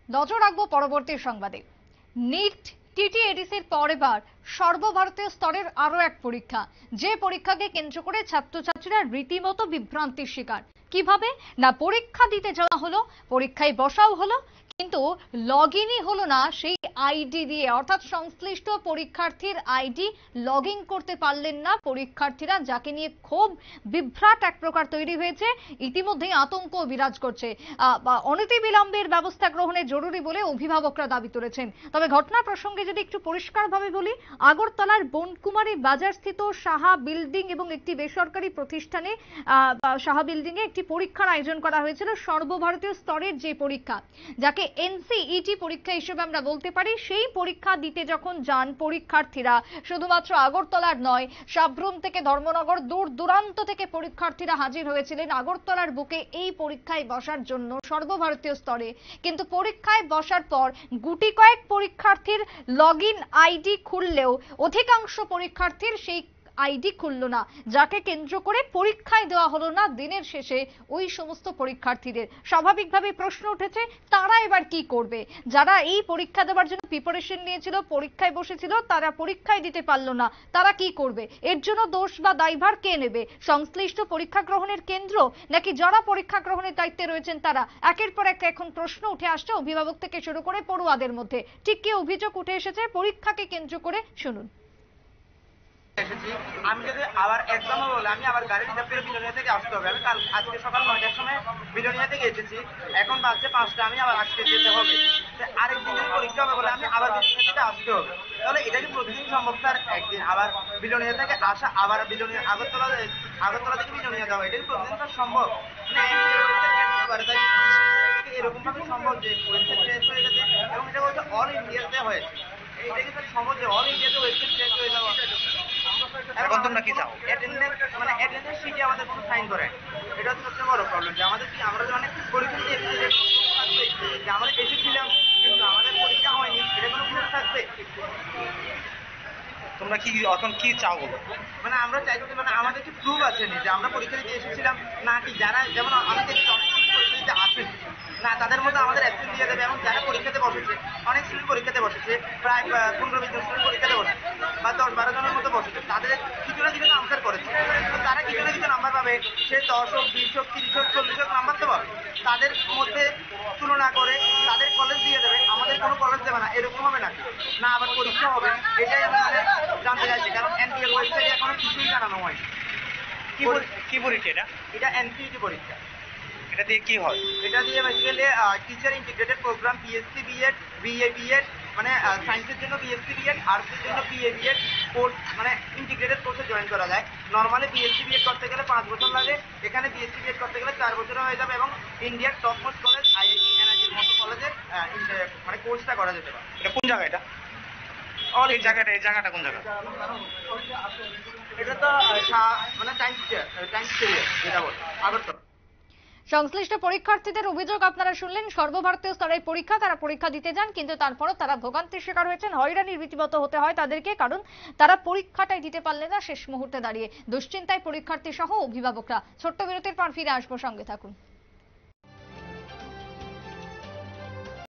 নজর রাখবো পরবর্তী সংবাদে। নিট টিটিএডিসির পর এবার সর্বভারতীয় স্তরের আরো এক পরীক্ষা, যে পরীক্ষাকে কেন্দ্র করে ছাত্রছাত্রীরা রীতিমতো বিভ্রান্তির শিকার। কিভাবে না, পরীক্ষা দিতে যাওয়া হলো, পরীক্ষায় বসাও হলো, কিন্তু লগ ইনই হলো না সেই আইডি দিয়ে, অর্থাৎ সংশ্লিষ্ট পরীক্ষার্থীর আইডি লগ ইন করতে পারলেন না পরীক্ষার্থীরা, যাকে নিয়ে ক্ষোভ বিভ্রাট এক প্রকার তৈরি হয়েছে। ইতিমধ্যেই আতঙ্ক বিরাজ করছে। অনতিবিলম্বের ব্যবস্থা গ্রহণে জরুরি বলে অভিভাবকরা দাবি তুলেছেন। তবে ঘটনা প্রসঙ্গে যদি একটু পরিষ্কারভাবে বলি, আগরতলার বনকুমারী বাজার স্থিত সাহা বিল্ডিং এবং একটি বেসরকারি প্রতিষ্ঠানে সাহা বিল্ডিং এ একটি পরীক্ষার আয়োজন করা হয়েছিল, সর্বভারতীয় স্তরের যে পরীক্ষা, যাকে এনসিইটি পরীক্ষা হিসেবে আমরা বলতে পারি। সেই পরীক্ষা দিতে যখন যান পরীক্ষার্থীরা, শুধুমাত্র আগরতলার নয়, সাব্রুম থেকে ধর্মনগর, দূর দূরান্ত থেকে পরীক্ষার্থীরা হাজির হয়েছিলেন আগরতলার বুকে এই পরীক্ষায় বসার জন্য সর্বভারতীয় স্তরে। কিন্তু পরীক্ষায় বসার পর গুটি কয়েক পরীক্ষার্থীর লগ ইন আইডি খুললেও অধিকাংশ পরীক্ষার্থীর সেই আইডি খুলল না, যাকে কেন্দ্র করে পরীক্ষায় দেওয়া হলো না দিনের শেষে ওই সমস্ত পরীক্ষার্থীদের। স্বাভাবিকভাবে প্রশ্ন উঠেছে, তারা এবার কি করবে? যারা এই পরীক্ষা দেওয়ার জন্য প্রিপারেশন নিয়েছিল, পরীক্ষায় বসেছিল, তারা পরীক্ষায় দিতে পারলো না, তারা কি করবে? এর জন্য দোষ বা দায়ভার কে নেবে? সংশ্লিষ্ট পরীক্ষা গ্রহণের কেন্দ্র, নাকি যারা পরীক্ষা গ্রহণের দায়িত্বে রয়েছেন তারা? একের পর এক এখন প্রশ্ন উঠে আসছে অভিভাবক থেকে শুরু করে পড়ুয়াদের মধ্যে। ঠিক কি অভিযোগ উঠে এসেছে পরীক্ষাকে কেন্দ্র করে, শুনুন। আমি যদি আবার এক্সাম বলে আমি আবার গাড়ি রিজার্ভ করে বিলোনিয়া থেকে আসতে হবে। আমি কাল আজকে সকাল 9টার সময় বিলোনিয়া থেকে এসেছি, এখন বাজছে 5টা, আমি আবার আজকে যেতে হবে। আরেকদিন যদি পরীক্ষা হবে বলে আমি আবার বিলোনিয়া থেকে আসতে হবে, তাহলে এটা কি প্রতিদিন সম্ভব? স্যার, একদিন আবার বিলোনিয়া থেকে আসা, আবার বিলোনিয়া আগরতলা থেকে বিলোনিয়া যাওয়া, এটা কি প্রতিদিন স্যার সম্ভব? এরকম ভাবে সম্ভব যে ওয়েবসাইট শেষ হয়ে গেছে এবং এটা বলছে অল ইন্ডিয়াতে হয়েছে। এটা কি স্যার সম্ভব যে অল ইন্ডিয়াতে ওয়েবসাইট শেষ হয়ে যাওয়া? এখন তোমরা কি চাও? মানে অ্যাটেন্ডেন্স শিটে আমাদের কোনো সাইন করে, এটা হচ্ছে সবচেয়ে বড় প্রবলেম। যে আমাদের কি, আমরা অনেক পরীক্ষা দিয়ে যে আমরা এসেছিলাম কিন্তু আমাদের পরীক্ষা হয়নি, এটা কোনো প্রুফ থাকবে? তোমরা কি এখন কি চাও বলো? মানে আমরা চাইছি, মানে আমাদের কি প্রুফ আছে নি যে আমরা পরীক্ষা দিতে এসেছিলাম, না কি যারা, যেমন আমি দেখছি অনেক পরীক্ষা দিতে আসেন না, তাদের মধ্যে আমাদের অ্যাপ্লিক দিয়ে দেবে। এবং যারা পরীক্ষাতে বসেছে, অনেক স্টুডেন্ট পরীক্ষাতে বসেছে, প্রায় 15-20 জন স্টুডেন্ট পরীক্ষাতে বসেছে, বা 10-12 জনের মতো বসেছে, তাদের কিছু না কিছু আনসার করেছে। তো তারা কিছু না কিছু নাম্বার পাবে, সে 10 হোক, 20 হোক, 30 হোক, 40 হোক নাম্বার তো পাবে। তাদের মধ্যে তুলনা করে তাদের কলেজ দিয়ে দেবে, আমাদের কোনো কলেজ দেবে না, এরকম হবে নাকি? না আবার পরীক্ষা হবে, এটাই আমাদের জানতে চাইছি। কারণ এনটিএর ওয়েবসাইটে এখনো কিছুই জানানো হয়। কি পরীক্ষা এটা? এটা এনসিইটি পরীক্ষা। এটা দিয়ে কি হয়? এটা দিয়ে basically teacher integrated programme, PSC BEd, BA BEd, মানে সায়েন্সের জন্য বিএসসি বিএড, আর্টসের জন্য বিএ বিএড কোর্স, মানে ইন্টিগ্রেটেড কোর্সে জয়েন করা যায়। নর্মালি বিএসসি বিএড করতে গেলে 5 বছর লাগে, এখানে বিএসসি বিএড করতে গেলে 4 বছরে হয়ে যাবে এবং ইন্ডিয়ার টপ মোস্ট কলেজ আইআইটি এনআইটির মতো কলেজে মানে কোর্সটা করা যেতে পারে। এটা কোন জায়গা? এটা এই জায়গাটা কোন জায়গা? এটা তো মানে টাইমস যেটা বলে আগরতলা। সংশ্লিষ্ট পরীক্ষার্থীদের অভিযোগ আপনারা শুনলেন। সর্বভারতীয় স্তরের পরীক্ষা, তারা পরীক্ষা দিতে যান, কিন্তু তারপরও তারা ভোগান্তির শিকার হয়েছেন, হয়রানির রীতিমত হতে হয় তাদেরকে, কারণ তারা পরীক্ষাটাই দিতে পারলেন না শেষ মুহূর্তে দাঁড়িয়ে। দুশ্চিন্তায় পরীক্ষার্থী সহ অভিভাবকরা। ছোট্ট বিরতির পর ফিরে আসবো, সঙ্গে থাকুন।